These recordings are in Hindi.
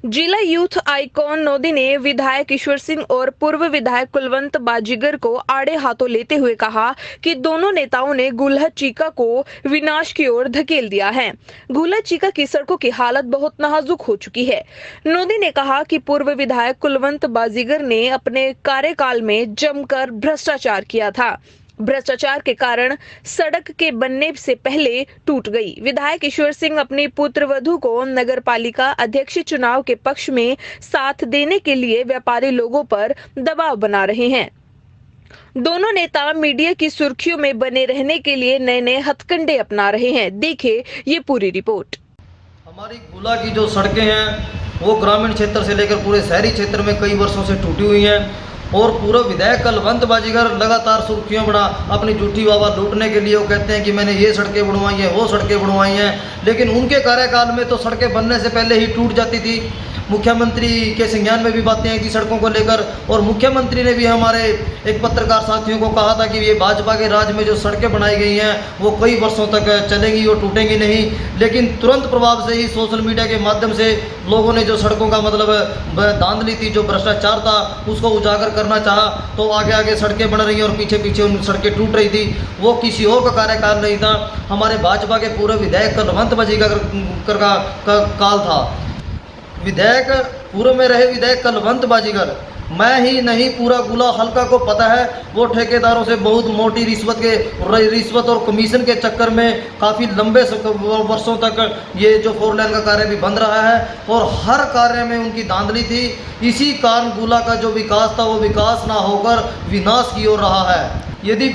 जिला यूथ आइकॉन नोदी ने विधायक ईश्वर सिंह और पूर्व विधायक कुलवंत बाजीगर को आड़े हाथों लेते हुए कहा कि दोनों नेताओं ने गुलहद चीका को विनाश की ओर धकेल दिया है। गुलहद चीका की सड़कों की हालत बहुत नाजुक हो चुकी है। नोदी ने कहा कि पूर्व विधायक कुलवंत बाजीगर ने अपने कार्यकाल में जमकर भ्रष्टाचार किया था। भ्रष्टाचार के कारण सड़क के बनने से पहले टूट गई। विधायक ईश्वर सिंह अपनी पुत्रवधू को नगरपालिका अध्यक्ष चुनाव के पक्ष में साथ देने के लिए व्यापारी लोगों पर दबाव बना रहे हैं। दोनों नेता मीडिया की सुर्खियों में बने रहने के लिए नए नए हथकंडे अपना रहे हैं। देखिए ये पूरी रिपोर्ट। हमारी गुला की जो सड़कें हैं वो ग्रामीण क्षेत्र से लेकर पूरे शहरी क्षेत्र में कई वर्षों से टूटी हुई हैं और पूरा विधायक कुलवंत बाजीगर लगातार सुर्खियों बना अपनी झूठी वावा लूटने के लिए वो कहते हैं कि मैंने ये सड़कें बनवाई हैं, वो सड़कें बनवाई हैं, लेकिन उनके कार्यकाल में तो सड़कें बनने से पहले ही टूट जाती थी। मुख्यमंत्री के संज्ञान में भी बातें हैं कि सड़कों को लेकर, और मुख्यमंत्री ने भी हमारे एक पत्रकार साथियों को कहा था कि ये भाजपा के राज में जो सड़कें बनाई गई हैं वो कई वर्षों तक चलेंगी और टूटेंगी नहीं। लेकिन तुरंत प्रभाव से ही सोशल मीडिया के माध्यम से लोगों ने जो सड़कों का मतलब धांधली थी, जो भ्रष्टाचार था, उसको उजागर करना चाहा तो आगे आगे सड़कें बन रही हैं और पीछे पीछे उन सड़कें टूट रही थी। वो किसी और का कार्यकाल नहीं था, हमारे भाजपा के पूर्व विधायक कुलवंत बाजीगर का काल था। विधायक पूर्व में रहे विधायक कुलवंत बाजीगर, मैं ही नहीं पूरा गुला हल्का को पता है, वो ठेकेदारों से बहुत मोटी रिश्वत और कमीशन के चक्कर में काफ़ी लंबे वर्षों तक ये जो 4 लेन का कार्य भी बन रहा है और हर कार्य में उनकी धांधली थी। इसी कारण गुला का जो विकास था वो विकास ना होकर विनाश की ओर रहा है। यदि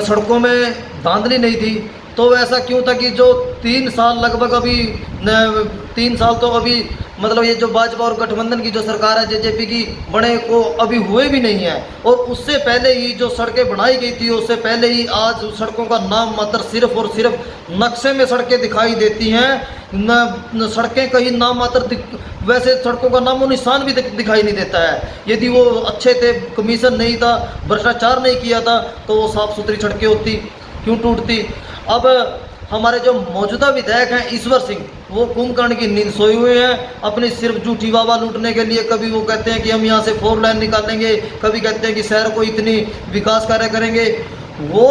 सड़कों में धांधली नहीं थी तो ऐसा क्यों था कि जो 3 साल लगभग अभी 3 साल तो अभी मतलब ये जो भाजपा और गठबंधन की जो सरकार है जेजेपी की बने को अभी हुए भी नहीं है, और उससे पहले ही जो सड़कें बनाई गई थी उससे पहले ही आज सड़कों का नाम मात्र सिर्फ और सिर्फ नक्शे में सड़कें दिखाई देती हैं। न सड़कें कहीं नाम मात्र, वैसे सड़कों का नामो निशान भी दिखाई नहीं देता है। यदि वो अच्छे थे, कमीशन नहीं था, भ्रष्टाचार नहीं किया था तो वो साफ़ सुथरी सड़कें होती, क्यों टूटती। अब हमारे जो मौजूदा विधायक हैं ईश्वर सिंह, वो कुंभकर्ण की नींद सोए हुए हैं अपनी सिर्फ झूठी वावा लूटने के लिए। कभी वो कहते हैं कि हम यहाँ से 4 लेन निकालेंगे, कभी कहते हैं कि शहर को इतनी विकास कार्य करेंगे। वो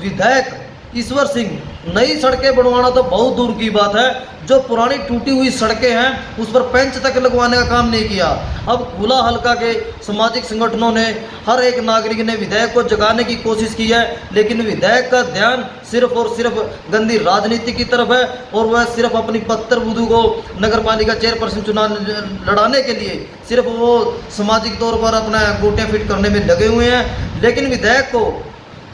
विधायक ईश्वर सिंह नई सड़कें बनवाना तो बहुत दूर की बात है, जो पुरानी टूटी हुई सड़कें हैं उस पर पेंच तक लगवाने का काम नहीं किया। अब गुला हल्का के सामाजिक संगठनों ने, हर एक नागरिक ने विधायक को जगाने की कोशिश की है, लेकिन विधायक का ध्यान सिर्फ और सिर्फ गंदी राजनीति की तरफ है और वह सिर्फ अपनी पुत्रवधू को नगरपालिका चेयरपर्सन चुनाव लड़ाने के लिए सिर्फ वो सामाजिक तौर पर अपना गोटियाँ फिट करने में लगे हुए हैं। लेकिन विधायक को,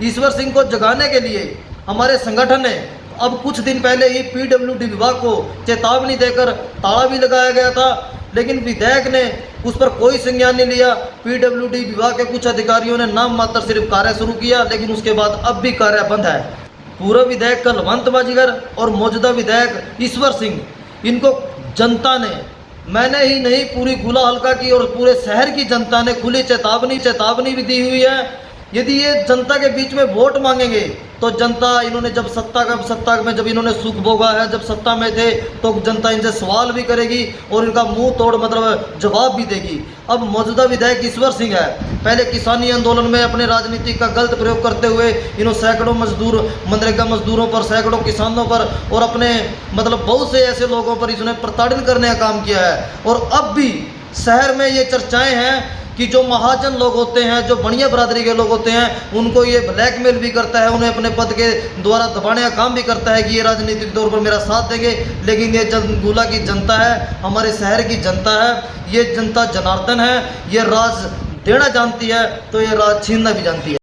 ईश्वर सिंह को जगाने के लिए हमारे संगठन ने अब कुछ दिन पहले ही पीडब्ल्यूडी विभाग को चेतावनी देकर ताला भी लगाया गया था, लेकिन विधायक ने उस पर कोई संज्ञान नहीं लिया। पीडब्ल्यूडी विभाग के कुछ अधिकारियों ने नाम मात्र सिर्फ कार्य शुरू किया, लेकिन उसके बाद अब भी कार्य बंद है। पूर्व विधायक कुलवंत बाजीगर और मौजूदा विधायक ईश्वर सिंह, इनको जनता ने, मैंने ही नहीं पूरी गुला हल्का की और पूरे शहर की जनता ने खुली चेतावनी भी दी हुई है। यदि ये जनता के बीच में वोट मांगेंगे तो जनता, इन्होंने जब सत्ता में जब इन्होंने सुख भोगा है, जब सत्ता में थे तो जनता इनसे सवाल भी करेगी और इनका मुंह तोड़ मतलब जवाब भी देगी। अब मौजूदा विधायक ईश्वर सिंह है, पहले किसानी आंदोलन में अपने राजनीति का गलत प्रयोग करते हुए इन्होंने सैकड़ों मजदूर, मनरेगा मजदूरों पर, सैकड़ों किसानों पर और अपने मतलब बहुत से ऐसे लोगों पर इसने प्रताड़ित करने का काम किया है। और अब भी शहर में ये चर्चाएं हैं कि जो महाजन लोग होते हैं, जो बनिया बरादरी के लोग होते हैं, उनको ये ब्लैकमेल भी करता है, उन्हें अपने पद के द्वारा दबाने का काम भी करता है कि ये राजनीतिक तौर पर मेरा साथ देंगे। लेकिन ये गुला की जनता है, हमारे शहर की जनता है, ये जनता जनार्दन है, ये राज देना जानती है तो ये राज छीनना भी जानती है।